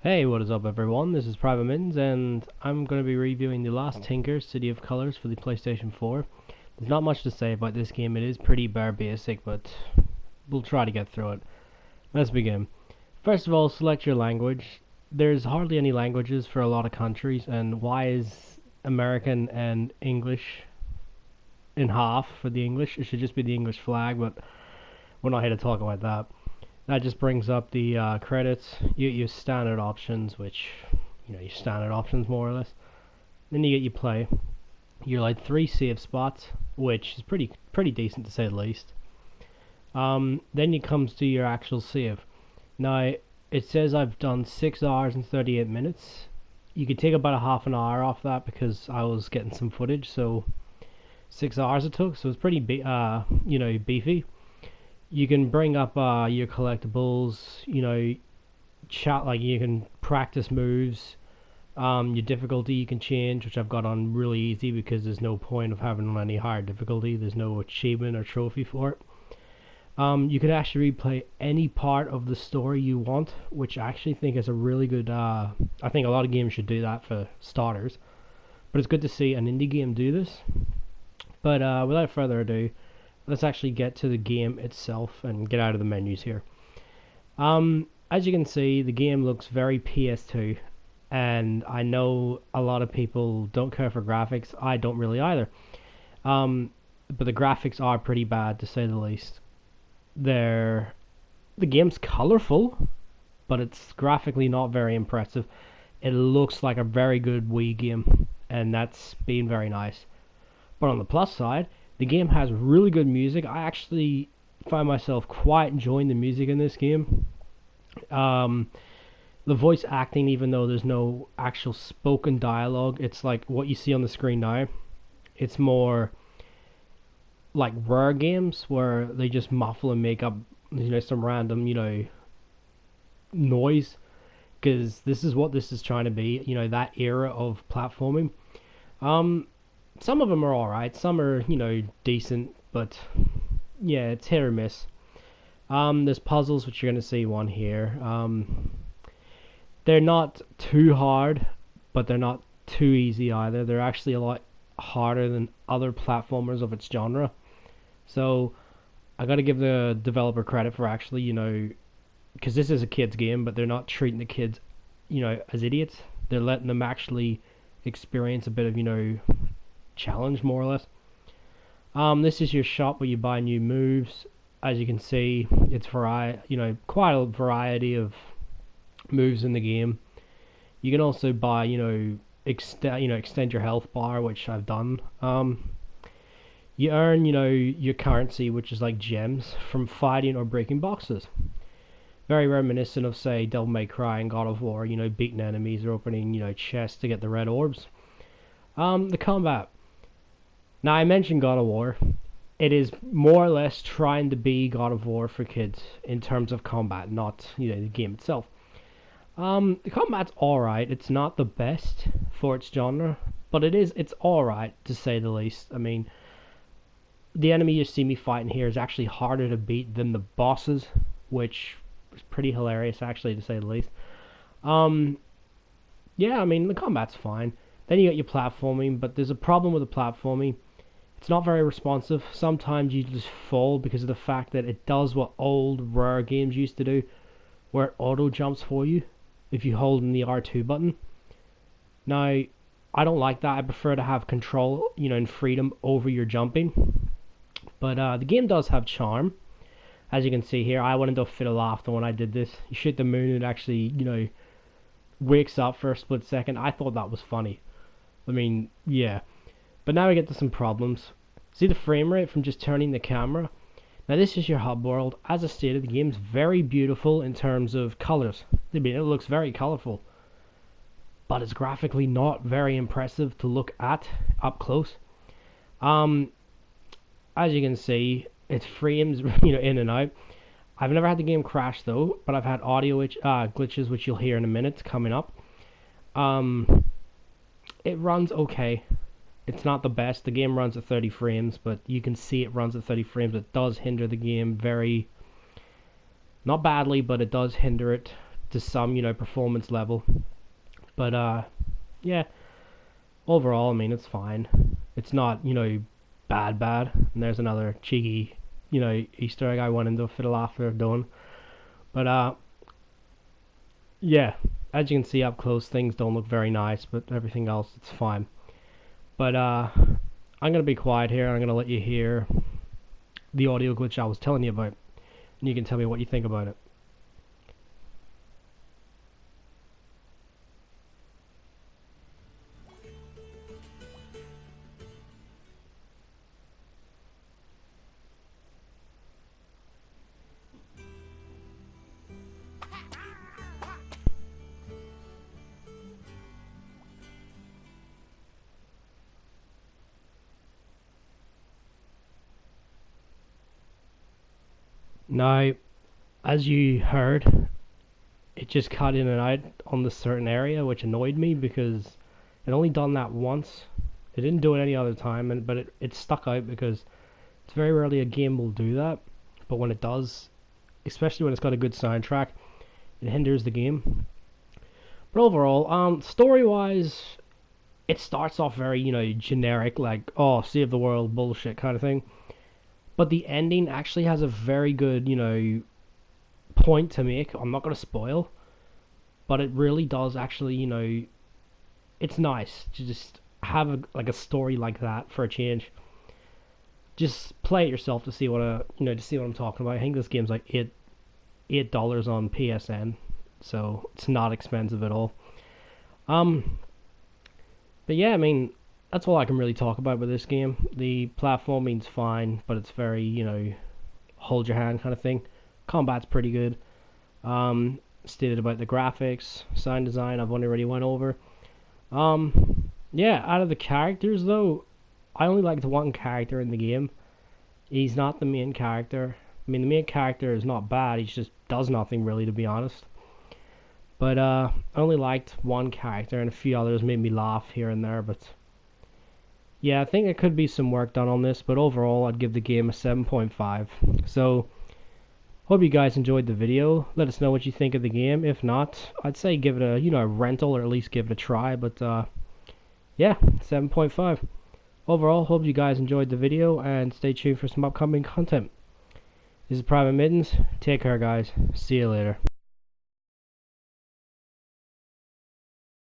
Hey, what is up everyone? This is PvT-Mitten's and I'm going to be reviewing The Last Tinker City of Colors for the PlayStation 4. There's not much to say about this game. It is pretty bare basic, but we'll try to get through it. Let's begin. First of all, select your language. There's hardly any languages for a lot of countries, and why is American and English in half for the English? It should just be the English flag, but we're not here to talk about that. That just brings up the credits. You get your standard options, which, your standard options more or less. Then you get your play. You're like 3 save spots, which is pretty decent to say the least. Then it comes to your actual save. Now, it says I've done 6 hours and 38 minutes. You could take about a half an hour off that because I was getting some footage, so 6 hours it took, so it's pretty beefy. You can bring up your collectibles, chat, like you can practice moves. Your difficulty you can change, which I've got on really easy because there's no point of having on any higher difficulty. There's no achievement or trophy for it. You could actually replay any part of the story you want, which I actually think is a really good, I think a lot of games should do that for starters. But it's good to see an indie game do this. But without further ado, let's actually get to the game itself and get out of the menus here. As you can see, the game looks very PS2, and I know a lot of people don't care for graphics. I don't really either. But the graphics are pretty bad, to say the least. The game's colorful, but it's graphically not very impressive. It looks like a very good Wii game, and that's been very nice. But on the plus side, the game has really good music. I actually find myself quite enjoying the music in this game. The voice acting, even though there's no actual spoken dialogue, it's like what you see on the screen now. It's more like Rare games where they just muffle and make up, some random, noise. Because this is what this is trying to be, that era of platforming. Some of them are alright, some are, decent, but yeah, it's hit or miss. There's puzzles, which you're going to see one here. They're not too hard, but they're not too easy either. They're actually a lot harder than other platformers of its genre. So, I got to give the developer credit for actually, because this is a kid's game, but they're not treating the kids, as idiots. They're letting them actually experience a bit of, challenge, more or less. This is your shop where you buy new moves. As you can see, it's quite a variety of moves in the game. You can also buy, extend your health bar, which I've done. You earn, your currency, which is like gems, from fighting or breaking boxes. Very reminiscent of, say, Devil May Cry and God of War, beating enemies or opening, chests to get the red orbs. The combat. Now, I mentioned God of War. It is more or less trying to be God of War for kids in terms of combat, not, the game itself. The combat's alright. It's not the best for its genre, but it's alright, to say the least. I mean, the enemy you see me fighting here is actually harder to beat than the bosses, which is pretty hilarious, actually, to say the least. Yeah, I mean, the combat's fine. Then you got your platforming, but there's a problem with the platforming. It's not very responsive. Sometimes you just fall because of the fact that it does what old Rare games used to do, where it auto jumps for you if you hold in the R2 button. Now, I don't like that. I prefer to have control, and freedom over your jumping. But the game does have charm. As you can see here, I went into a fit of laughter when I did this. You shoot the moon, it actually, wakes up for a split second. I thought that was funny. I mean, yeah. But now we get to some problems. See the frame rate from just turning the camera? Now this is your hub world. As I stated, the game's very beautiful in terms of colors. I mean, it looks very colorful. But it's graphically not very impressive to look at up close. As you can see, it frames, in and out. I've never had the game crash though, but I've had audio glitches, which you'll hear in a minute coming up. It runs okay. It's not the best. The game runs at 30 frames, but you can see it runs at 30 frames. It does hinder the game very, not badly, but it does hinder it to some, you know, performance level. But yeah, overall, I mean, it's fine. It's not, you know, bad. And there's another cheeky, you know, Easter egg I went into for the laughter done. But yeah, as you can see up close, things don't look very nice, but everything else, it's fine. But I'm gonna be quiet here. I'm gonna let you hear the audio glitch I was telling you about, and you can tell me what you think about it. Now, as you heard, it just cut in and out on this certain area, which annoyed me because it only done that once. It didn't do it any other time, but it stuck out because it's very rarely a game will do that. But when it does, especially when it's got a good soundtrack, it hinders the game. But overall, story-wise, it starts off very, you know, generic, like, oh, save the world bullshit kind of thing. But the ending actually has a very good, you know, point to make. I'm not going to spoil, but it really does actually, you know, it's nice to just have a story like that for a change. Just play it yourself to see what to see what I'm talking about. I think this game's like $8 on PSN, so it's not expensive at all. But yeah, I mean, that's all I can really talk about with this game. The platforming's fine, but it's very, you know, hold your hand kind of thing. Combat's pretty good. Stated about the graphics, sound design, I've already went over. Yeah, out of the characters though, I only liked one character in the game. He's not the main character. I mean, the main character is not bad, he just does nothing really, to be honest. But I only liked one character, and a few others made me laugh here and there, but yeah, I think there could be some work done on this, but overall I'd give the game a 7.5. So, hope you guys enjoyed the video. Let us know what you think of the game. If not, I'd say give it a, you know, a rental, or at least give it a try, but yeah, 7.5. Overall, hope you guys enjoyed the video, and stay tuned for some upcoming content. This is Private Mittens. Take care, guys. See you later.